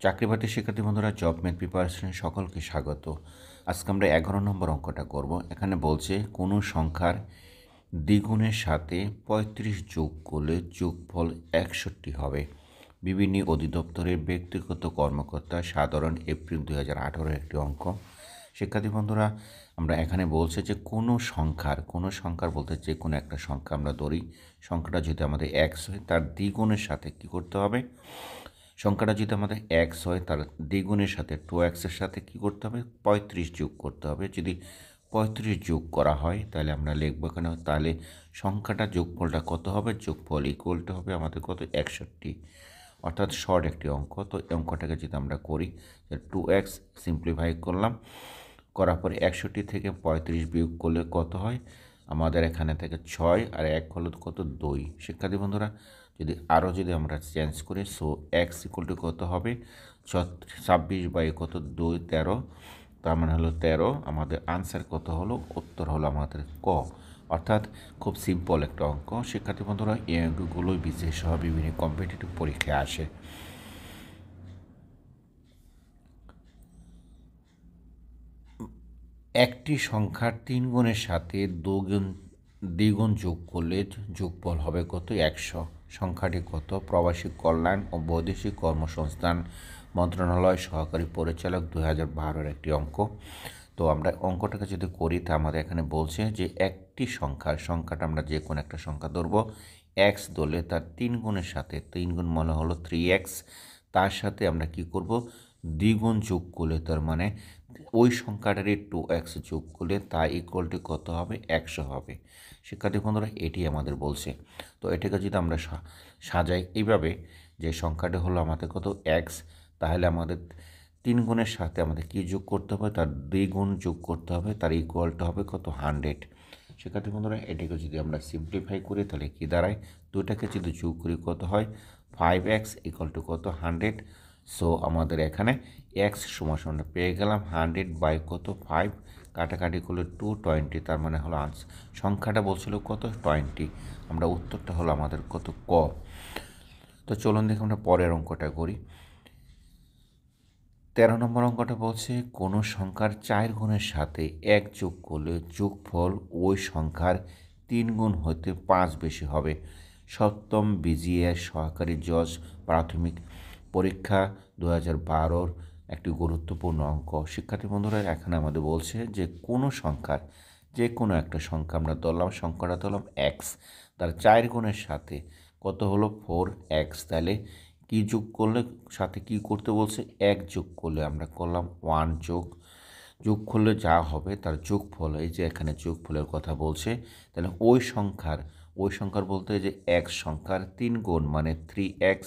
চাকরিবাদী শিক্ষার্থী বন্ধুরা, জব মেট প্রিপারেশনে সকলকে স্বাগত। আজকে আমরা 11 নম্বর অঙ্কটা করব। এখানে বলছে কোনো সংখ্যার দ্বিগুণের সাথে 35 যোগ করলে যোগফল 61 হবে। বিভিন্ন অধিদপ্তরের ব্যক্তিগত কর্মকর্তা, সাধারণ, এপ্রিল 2018 একটি অঙ্ক। শিক্ষার্থী বন্ধুরা, আমরা এখানে বলছে যে কোনো সংখ্যার বলতে যে কোনো একটা সংখ্যা আমরা ধরি, সংখ্যাটা যদি আমাদের এক্স হয় তার দ্বিগুণের সাথে কী করতে হবে, সংখ্যাটা যদি আমাদের এক্স হয় তার দ্বিগুণের সাথে 2x-এর সাথে কী করতে হবে, 35 যোগ করতে হবে। যদি 35 যোগ করা হয় তাহলে আমরা লিখবো এখানে, তাহলে সংখ্যাটা যোগফলটা কত হবে, যোগফল ইকুয়ালটা হবে আমাদের কত, 61, অর্থাৎ শর্ট একটি অঙ্ক। তো অঙ্কটাকে যদি আমরা করি, 2x সিম্পলিফাই করলাম, করার পরে 61 থেকে 35 বিয়োগ করলে কত হয়, আমাদের এখানে থেকে 6 আর 1 হলো কত, 2। শিক্ষার্থী বন্ধুরা, যদি আমরা চেঞ্জ করি, সো এক্স ইকুয়াল টু কত হবে, 26 বাই কত, 2, 13, তার মানে হলো 13। আমাদের আনসার কত হলো, উত্তর হলো আমাদের ক। অর্থাৎ খুব সিম্পল একটা অঙ্ক। শিক্ষার্থী বন্ধুরা, এই অঙ্কগুলোই বিশেষ সহ বিভিন্ন কম্পিটিটিভ পরীক্ষায় আসে। একটি সংখ্যার 3 গুণের সাথে দ্বিগুণ যোগ করলে যোগফল হবে কত, 100। সংখ্যাটি কত? প্রবাসী কল্যাণ ও বৈদেশিক কর্মসংস্থান মন্ত্রণালয় সহকারী পরিচালক 2012 একটি অঙ্ক। তো আমরা অঙ্কটাকে যদি করি, তা আমাদের এখানে বলছে যে একটি সংখ্যাটা আমরা যে কোনো একটা সংখ্যা ধরবো, এক্স ধরলে তার 3 গুণের সাথে, 3 গুণ মানে হলো 3x, তার সাথে আমরা কি করব, দ্বিগুণ যোগ করলে, তার মানে ওই সংখ্যাটারই 2x যোগ করলে তা ইকুয়াল টু কত হবে, 100 হবে। শিক্ষার্থী বন্ধুরা, এটি আমাদের বলছে। তো এটাকে যদি আমরা সাজাই এইভাবে, যে সংখ্যাটি হলো আমাদের কত, এক্স, তাহলে আমাদের 3 গুণের সাথে আমাদের কী যোগ করতে হবে, তার দ্বিগুণ যোগ করতে হবে, তার ইকুয়ালটা হবে কত, 100। শিক্ষার্থী বন্ধুরা, এটাকে যদি আমরা সিম্পলিফাই করি তাহলে কী দাঁড়ায়, দুটাকে যদি যোগ করি কত হয়, 5x ইকুয়াল টু কত, 100। সো আমাদের এখানে এক্স সমান পেয়ে গেলাম 100 বাই কত, 5, কাটাকাটি করলে 220, তার মানে হলো সংখ্যাটা বলছিল কত, 20। আমরা উত্তরটা হলো আমাদের কত, ক। তো চলুন দেখে আমরা পরের অঙ্কটা করি। 13 নম্বর অঙ্কটা বলছে কোনো সংখ্যার 4 গুণের সাথে 1 যোগ করলে যোগফল ওই সংখ্যার 3 গুণ হতে 5 বেশি হবে। সপ্তম বিজিএস সহকারী জজ প্রাথমিক পরীক্ষা 2012 একটি গুরুত্বপূর্ণ অঙ্ক। শিক্ষার্থী বন্ধুরা, এখানে আমাদের বলছে যে কোনো সংখ্যার যে কোনো একটা সংখ্যা আমরা ধরলাম, সংখ্যাটা ধরলাম এক্স, তার 4 গুণের সাথে কত হলো, 4x, তাহলে কী যোগ করলে, সাথে কী করতে বলছে, 1 যোগ করলে আমরা করলাম 1 যোগ করলে যা হবে তার যোগফল, এই যে এখানে যোগফলের কথা বলছে, তাহলে ওই সংখ্যার বলতে যে এক্স সংখ্যার 3 গুণ মানে 3x,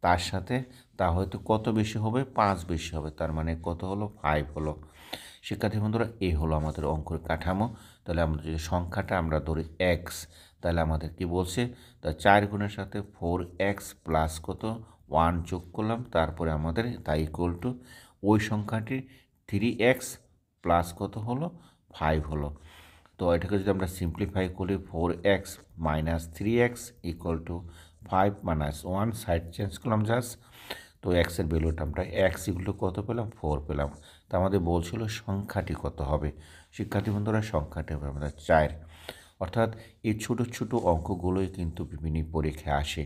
তার সাথে তা হয়তো কত বেশি হবে, 5 বেশি হবে, তার মানে কত হলো, 5 হলো। শিক্ষার্থী বন্ধুরা, এই হলো আমাদের অঙ্কের কাঠামো। তাহলে আমাদের যে সংখ্যাটা আমরা ধরি এক্স, তাহলে আমাদের কি বলছে, তার 4 গুণের সাথে 4x প্লাস কত, 1 যোগ করলাম, তারপরে আমাদের তাই ইকুয়াল টু ওই সংখ্যাটি 3x প্লাস কত হলো, 5 হলো। তো এটাকে যদি আমরা সিম্পলিফাই করি, 4x minus 3x equal to 5 minus 1, side change করলাম জাস্ট। তো এক্সের ভ্যালুটা আমরা এক্স ইকুয়াল টু কত পেলাম, 4 পেলাম। তা আমাদের বলছিল সংখ্যাটি কত হবে। শিক্ষার্থী বন্ধুরা, সংখ্যাটি হবে আমাদের 4। অর্থাৎ এই ছোটো ছোটো অঙ্কগুলোই কিন্তু বিভিন্ন পরীক্ষায় আসে।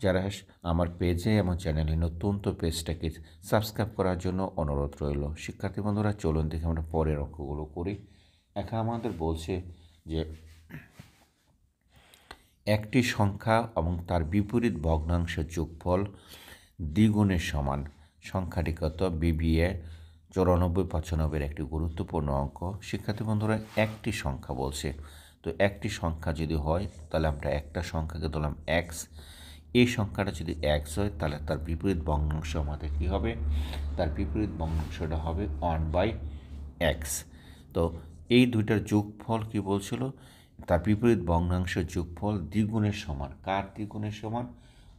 যারা আমার পেজে এবং চ্যানেলে নতুন, তো পেজটাকে সাবস্ক্রাইব করার জন্য অনুরোধ রইল। শিক্ষার্থী বন্ধুরা, চলুন দেখে আমরা পরের অঙ্কগুলো করি। এখানে আমাদের বলছে যে একটি সংখ্যা এবং তার বিপরীত ভগ্নাংশের যোগফল দ্বিগুণের সমান। সংখ্যাটি কত, বিবিএ 94-95 একটি গুরুত্বপূর্ণ অঙ্ক। শিক্ষার্থী বন্ধুরা, একটি সংখ্যা বলছে, তো একটি সংখ্যা যদি হয় তাহলে আমরা একটা সংখ্যাকে ধরলাম এক্স, এই সংখ্যাটা যদি এক্স হয় তাহলে তার বিপরীত ভগ্নাংশ আমাদের কী হবে, তার বিপরীত ভগ্নাংশটা হবে 1/x। তো এই দুইটার যোগফল কি বলছিল, তার বিপরীত ভগ্নাংশের যোগফল দ্বিগুণের সমান। কার দ্বিগুণের সমান,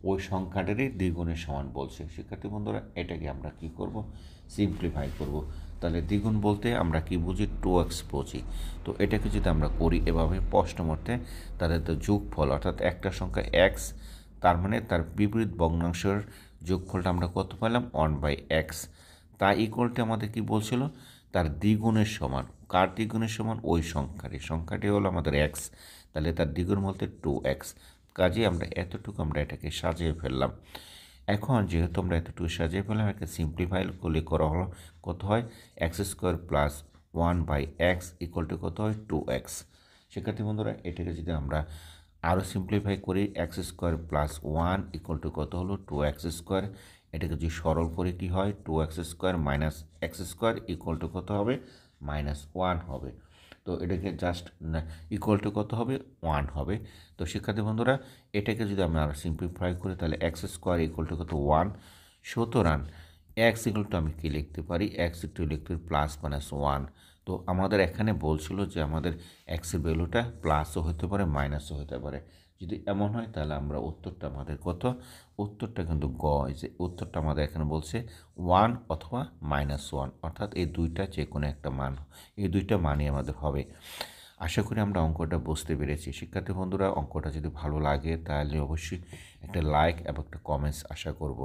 ওই সংখ্যাটারই দ্বিগুণের সমান বলছে। শিক্ষার্থী বন্ধুরা, এটাকে আমরা কি করব, সিম্পলিফাই করব। তাহলে দ্বিগুণ বলতে আমরা কি বুঝি, 2x বুঝি। তো এটাকে যদি আমরা করি এভাবে প্রশ্নমর্থে, তাহলে তো যোগফল অর্থাৎ একটা সংখ্যা x, তার মানে তার বিপরীত ভগ্নাংশের যোগফলটা আমরা কত পেলাম 1/x, তা ইকুয়ালটি আমাদের কি বলছিল তার দ্বিগুণের সমান। কার দ্বিগুণের সমান? ওই সংখ্যাটি হলো আমাদের x, তাহলে তার দ্বিগুণ বলতে 2x। কাজেই আমরা এতটুকু আমরা এটাকে সাজিয়ে ফেললাম। এখন যেহেতু আমরা এতটুকু সাজিয়ে ফেললাম, একটা সিম্পলিফাই করলে করা হলো কত হয় x² plus 1/x equal to কত হয় 2x। শিক্ষার্থী বন্ধুরা, এটাকে যদি আমরা আরও সিম্পলিফাই করি x² প্লাস 1 ইকুয়াল টু কত হলো 2x², এটাকে যদি সরল করে কি হয় 2x² minus x² equal to কত হবে -1 হবে। তো এটাকে জাস্ট ইকুয়াল টু কত হবে 1 হবে। তো শিক্ষার্থী বন্ধুরা, এটাকে যদি আমরা সিম্পলিফাই করি তাহলে x² ইকুয়াল টু কত 1। সুতরাং x ইকুয়াল টু আমি কি লিখতে পারি, x একটু লিখতে পারি প্লাস মাইনাস 1। তো আমাদের এখানে বলছিল যে আমাদের এক্সের ভ্যালুটা প্লাসও হতে পারে মাইনাসও হতে পারে। যদি এমন হয় তাহলে আমরা উত্তরটা আমাদের কত, উত্তরটা কিন্তু গ, যে উত্তরটা আমাদের এখানে বলছে 1 অথবা -1, অর্থাৎ এই দুইটা যে কোনো একটা মান, এই দুইটা মানই আমাদের হবে। আশা করি আমরা অঙ্কটা বুঝতে পেরেছি। শিক্ষার্থী বন্ধুরা, অঙ্কটা যদি ভালো লাগে তাহলে অবশ্যই একটা লাইক এবং একটা কমেন্টস আশা করব।